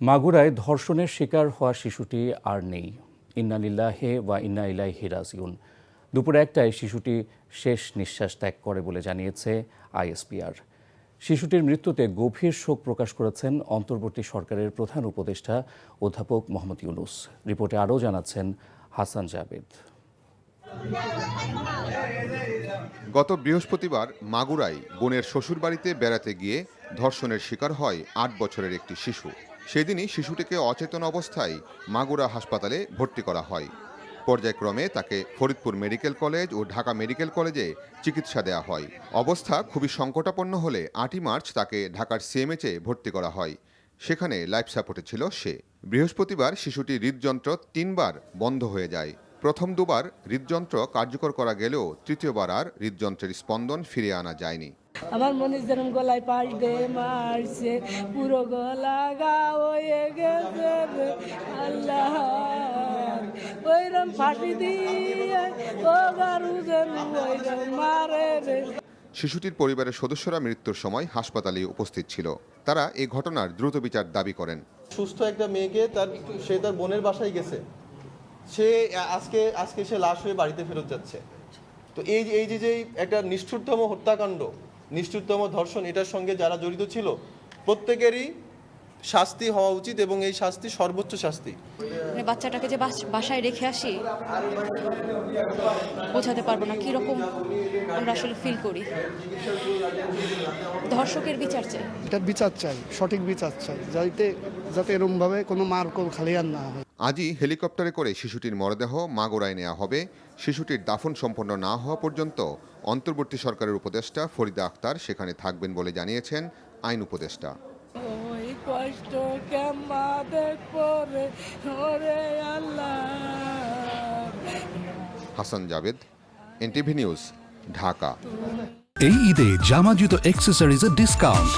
মাগুরায় ধর্ষণের শিকার হওয়া শিশুটি আর নেই। ইন্না লিল্লাহি ওয়া ইন্না ইলাইহি রাজিউন। দুপুর 1টায় শিশুটি শেষ নিঃশ্বাস ত্যাগ করে বলে জানিয়েছে আইএসপিআর। শিশুটির মৃত্যুতে গভীর শোক প্রকাশ করেছেন অন্তর্বর্তী সরকারের প্রধান উপদেষ্টা অধ্যাপক মোহাম্মদ ইউনূস। রিপোর্টে আরও জানাচ্ছেন হাসান জাবেদ। গত বৃহস্পতিবার মাগুরায় বোনের শ্বশুরবাড়িতে বেড়াতে গিয়ে ধর্ষণের শিকার হয় ৮ বছরের একটি শিশু। সেদিনই শিশুটিকে অচেতন অবস্থায় মাগুরা হাসপাতালে ভর্তি করা হয়। পর্যায়ক্রমে তাকে ফরিদপুর মেডিকেল কলেজ ও ঢাকা মেডিকেল কলেজে চিকিৎসা দেওয়া হয়। অবস্থা খুবই সংকটাপন্ন হলে ৮ই মার্চ তাকে ঢাকার সিএমএইচে ভর্তি করা হয়। সেখানে লাইফ সাপোর্টে ছিল সে। বৃহস্পতিবার শিশুটির হৃদযন্ত্র 3বার বন্ধ হয়ে যায়। প্রথম 2বার হৃদযন্ত্র কার্যকর করা গেলেও তৃতীয়বার আর হৃদযন্ত্রের স্পন্দন ফিরিয়ে আনা যায়নি। আমার মনে যেরকম গলায় পাশ দিয়ে মারছে, পুরো গলা গা হয়ে গেছে রে আল্লাহ, ওইরকম ফাঁসি দিয়ে ও গারু যেন ওইরকম মারে রে। শিশুটির পরিবারের সদস্যরা মৃত্যুর সময় হাসপাতালে উপস্থিত ছিল। তারা এই ঘটনার দ্রুত বিচার দাবি করেন। সুস্থ একটা মেয়েকে সে তার বোনের বাসায় গেছে, সে আজকে সে লাশ হয়ে বাড়িতে ফেরত যাচ্ছে। তো এই যে একটা নিষ্ঠুরতম হত্যাকাণ্ড, নিষ্ঠুরতম ধর্ষণ, এটার সঙ্গে যারা জড়িত ছিল প্রত্যেকেরই শাস্তি হওয়া উচিত এবং এই শাস্তি সর্বোচ্চ শাস্তি। বাচ্চাটাকে যে বাসায় রেখে আসি বোঝাতে পারবো না কিরকম আমরা আসলে ফিল করি। ধর্ষকের বিচার চাই, এটার বিচার চাই, সঠিক বিচার চাই, যাতে এরকমভাবে কোনো মার কোল খালি আর না হয়। আজই হেলিকপ্টারে করে শিশুটির মরদেহ মাগুরায় নেওয়া হবে। শিশুটির দাফন সম্পন্ন না হওয়া পর্যন্ত অন্তর্বর্তী সরকারের উপদেষ্টা ফরিদা আক্তার সেখানে থাকবেন বলে জানিয়েছেন আইন উপদেষ্টা। ওই কষ্ট কেমা দেখবো রে ওরে আল্লাহ। Hasan Jabed, NTV news, Dhaka. এই ঈদে জামা জুতো অ্যাক্সেসরিজের ডিসকাউন্ট।